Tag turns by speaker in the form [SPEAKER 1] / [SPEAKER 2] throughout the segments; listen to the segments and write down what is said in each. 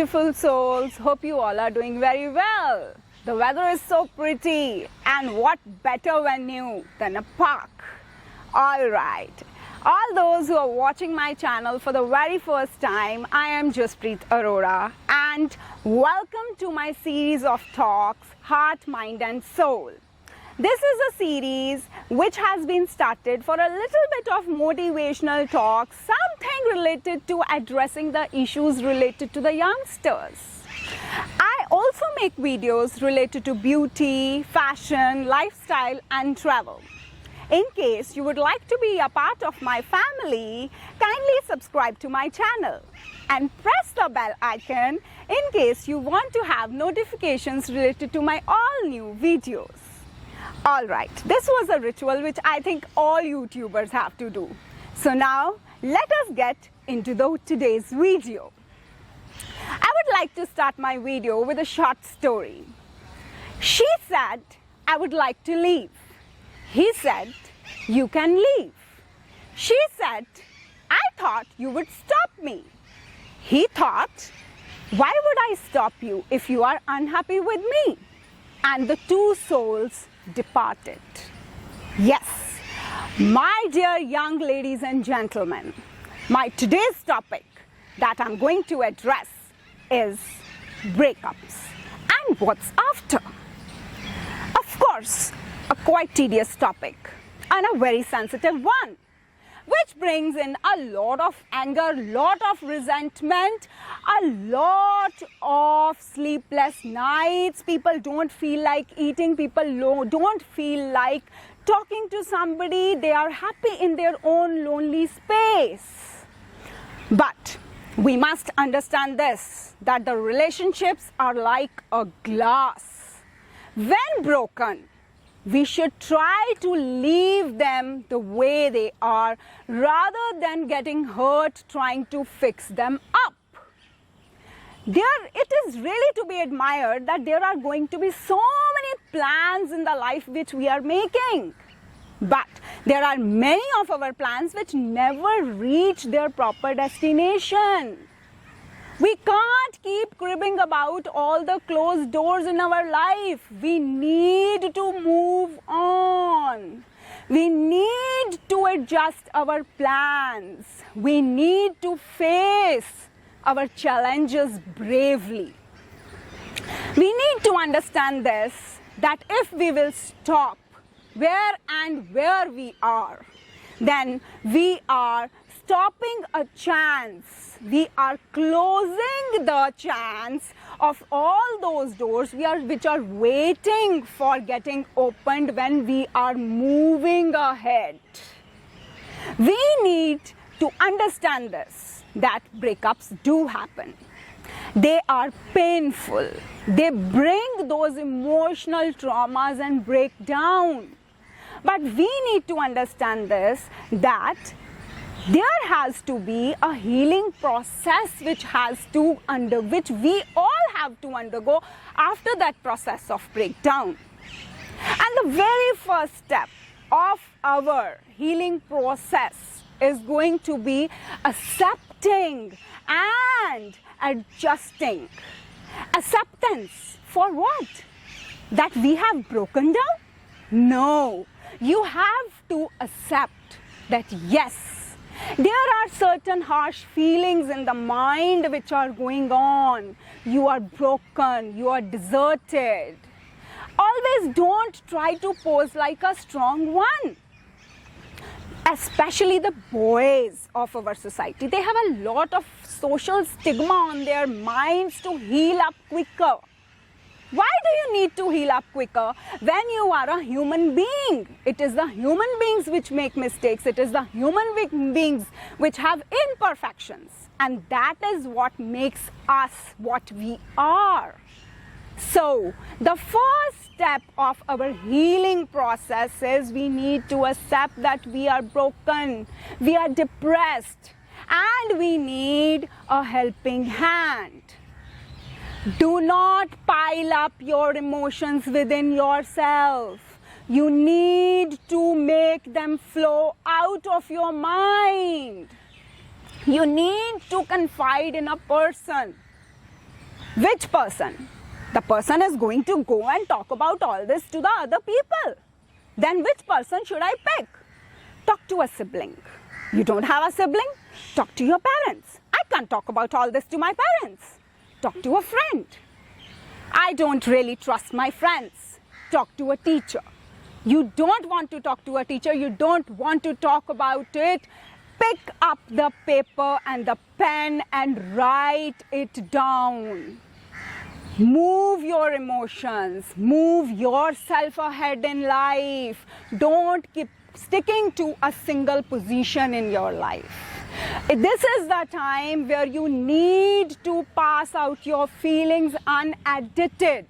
[SPEAKER 1] beautiful souls. Hope you all are doing very well. The weather is so pretty, and what better venue than a park? Alright, all those who are watching my channel for the very first time, I am Jaspreetarora, and welcome to my series of talks, Heart, Mind and Soul. This is a series which has been started for a little bit of motivational talk, something related to addressing the issues related to the youngsters. I also make videos related to beauty, fashion, lifestyle and travel. In case you would like to be a part of my family, kindly subscribe to my channel and press the bell icon in case you want to have notifications related to my all new videos. Alright, this was a ritual which I think all YouTubers have to do. So now, let us get into today's video. I would like to start my video with a short story. She said, I would like to leave. He said, you can leave. She said, I thought you would stop me. He thought, why would I stop you if you are unhappy with me? And the two souls departed. Yes, my dear young ladies and gentlemen, my today's topic that I'm going to address is breakups and what's after. Of course, a quite tedious topic and a very sensitive one, which brings in a lot of anger, lot of resentment, a lot of sleepless nights. People don't feel like eating, people don't feel like talking to somebody. They are happy in their own lonely space. But we must understand this, that the relationships are like a glass. When broken, we should try to leave them the way they are rather than getting hurt trying to fix them up. It is really to be admired that there are going to be so many plans in the life which we are making. But there are many of our plans which never reach their proper destination. We can't keep cribbing about all the closed doors in our life. We need to move on. We need to adjust our plans. We need to face our challenges bravely. We need to understand this, that if we will stop where we are, then we are stopping a chance. We are closing the chance of all those doors which are waiting for getting opened when we are moving ahead. We need to understand this, that breakups do happen. They are painful. They bring those emotional traumas and breakdown. But we need to understand this, that there has to be a healing process which we all have to undergo after that process of breakdown. And the very first step of our healing process is going to be accepting and adjusting. Acceptance for what? That we have broken down? No, you have to accept that yes, there are certain harsh feelings in the mind which are going on. You are broken, you are deserted. Always don't try to pose like a strong one. Especially the boys of our society, they have a lot of social stigma on their minds to heal up quicker. Why do you need to heal up quicker when you are a human being? It is the human beings which make mistakes. It is the human beings which have imperfections. And that is what makes us what we are. So, the first step of our healing process is we need to accept that we are broken, we are depressed, and we need a helping hand. Do not pile up your emotions within yourself. You need to make them flow out of your mind. You need to confide in a person. Which person? The person is going to go and talk about all this to the other people. Then which person should I pick? Talk to a sibling. You don't have a sibling? Talk to your parents. I can't talk about all this to my parents. Talk to a friend. I don't really trust my friends. Talk to a teacher. You don't want to talk to a teacher. You don't want to talk about it. Pick up the paper and the pen and write it down. Move your emotions. Move yourself ahead in life. Don't keep sticking to a single position in your life. This is the time where you need to pass out your feelings unedited,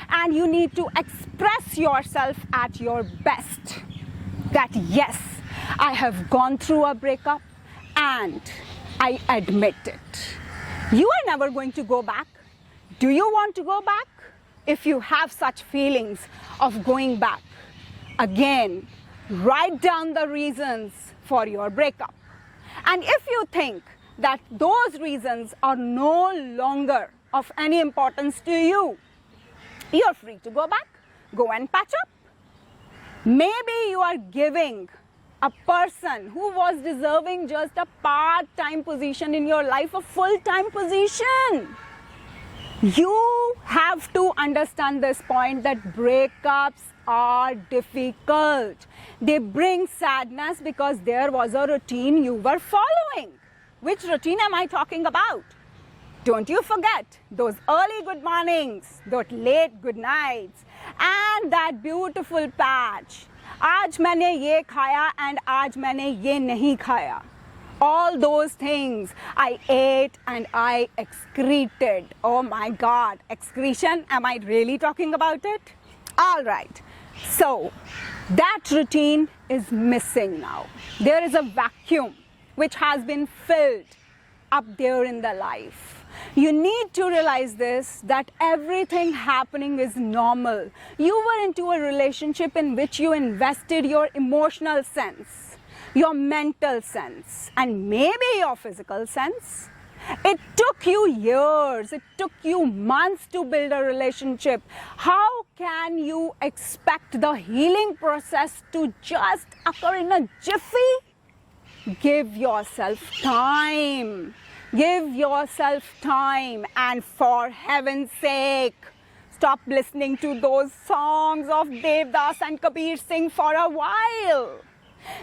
[SPEAKER 1] and you need to express yourself at your best. That yes, I have gone through a breakup and I admit it. You are never going to go back. Do you want to go back? If you have such feelings of going back, again, write down the reasons for your breakup. And if you think that those reasons are no longer of any importance to you, you're free to go back, go and patch up. Maybe you are giving a person who was deserving just a part-time position in your life a full-time position. You have to understand this point that breakups are difficult. They bring sadness because there was a routine you were following. Which routine am I talking about? Don't you forget those early good mornings, those late good nights, and that beautiful patch. आज मैंने ये खाया and आज मैंने ये नहीं खाया. All those things I ate and I excreted. Oh my God, excretion, am I really talking about it? All right, so that routine is missing now. There is a vacuum which has been filled up there in the life. You need to realize this, that everything happening is normal. You were into a relationship in which you invested your emotional sense, your mental sense, and maybe your physical sense. It took you years, it took you months to build a relationship. How can you expect the healing process to just occur in a jiffy? Give yourself time. Give yourself time, and for heaven's sake, stop listening to those songs of Devdas and Kabir Singh for a while.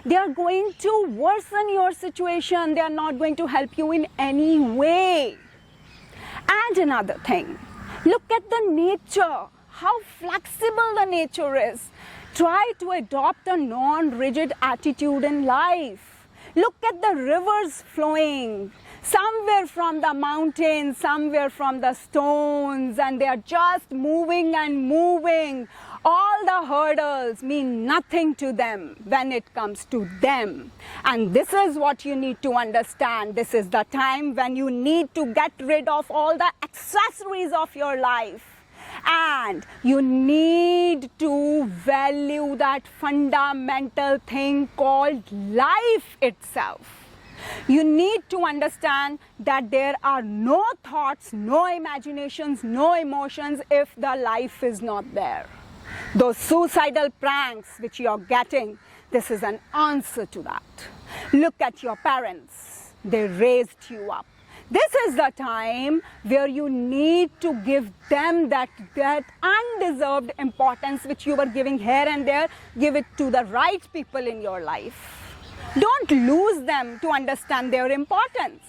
[SPEAKER 1] They are going to worsen your situation. They are not going to help you in any way. And another thing, look at the nature, how flexible the nature is. Try to adopt a non-rigid attitude in life. Look at the rivers flowing, somewhere from the mountains, somewhere from the stones, and they are just moving and moving. All the hurdles mean nothing to them when it comes to them. And this is what you need to understand. This is the time when you need to get rid of all the accessories of your life. And you need to value that fundamental thing called life itself. You need to understand that there are no thoughts, no imaginations, no emotions if the life is not there. Those suicidal pranks which you are getting, this is an answer to that. Look at your parents. They raised you up. This is the time where you need to give them that undeserved importance which you were giving here and there. Give it to the right people in your life. Don't lose them to understand their importance.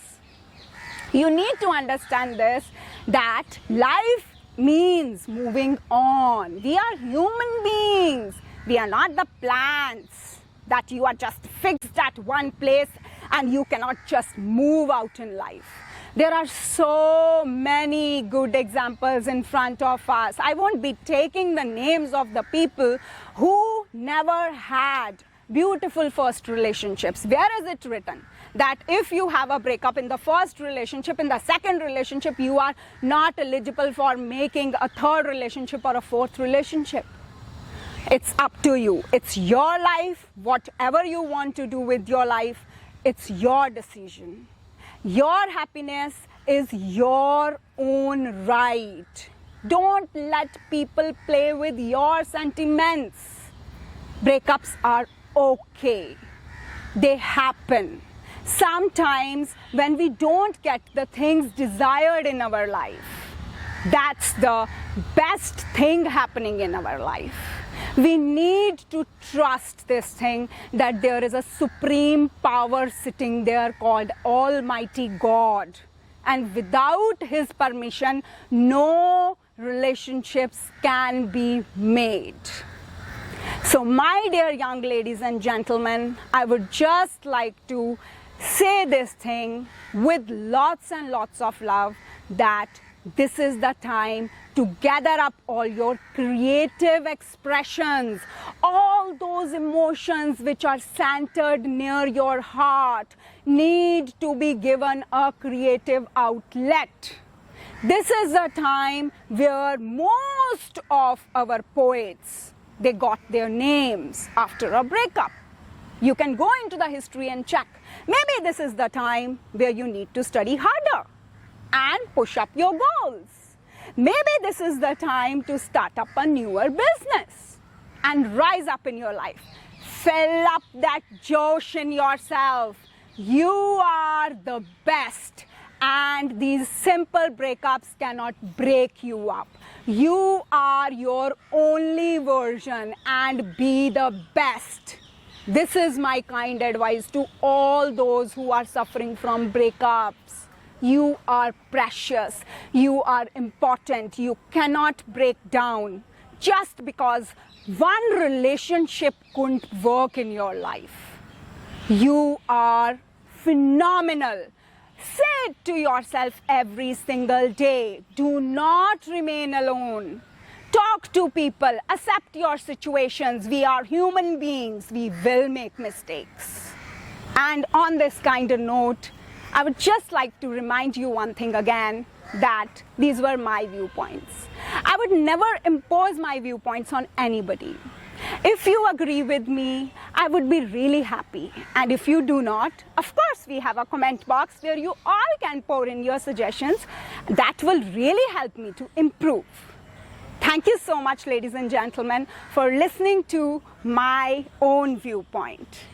[SPEAKER 1] You need to understand this, that life means moving on. We are human beings. We are not the plants that you are just fixed at one place and you cannot just move out in life. There are so many good examples in front of us. I won't be taking the names of the people who never had beautiful first relationships. Where is it written that if you have a breakup in the first relationship, in the second relationship, you are not eligible for making a third relationship or a fourth relationship? It's up to you. It's your life. Whatever you want to do with your life, it's your decision. Your happiness is your own right. Don't let people play with your sentiments. Breakups are okay. They happen. Sometimes when we don't get the things desired in our life, that's the best thing happening in our life. We need to trust this thing that there is a supreme power sitting there called Almighty God. And without His permission, no relationships can be made. So my dear young ladies and gentlemen, I would just like to say this thing with lots and lots of love, that this is the time to gather up all your creative expressions, all those emotions which are centered near your heart need to be given a creative outlet. This is the time where most of our poets, they got their names after a breakup. You can go into the history and check. Maybe this is the time where you need to study harder and push up your goals. Maybe this is the time to start up a newer business and rise up in your life. Fill up that Josh in yourself. You are the best, and these simple breakups cannot break you up. You are your only version, and be the best. This is my kind advice to all those who are suffering from breakups. You are precious. You are important. You cannot break down just because one relationship couldn't work in your life. You are phenomenal. Say it to yourself every single day. Do not remain alone. Talk to people. Accept your situations. We are human beings. We will make mistakes. And on this kind of note, I would just like to remind you one thing again, that these were my viewpoints. I would never impose my viewpoints on anybody. If you agree with me, I would be really happy. And if you do not, of course, we have a comment box where you all can pour in your suggestions. That will really help me to improve. Thank you so much, ladies and gentlemen, for listening to my own viewpoint.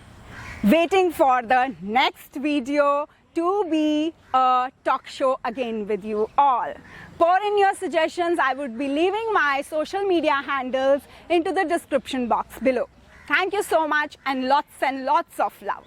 [SPEAKER 1] Waiting for the next video to be a talk show again with you all. Pour in your suggestions. I would be leaving my social media handles into the description box below. Thank you so much, and lots of love.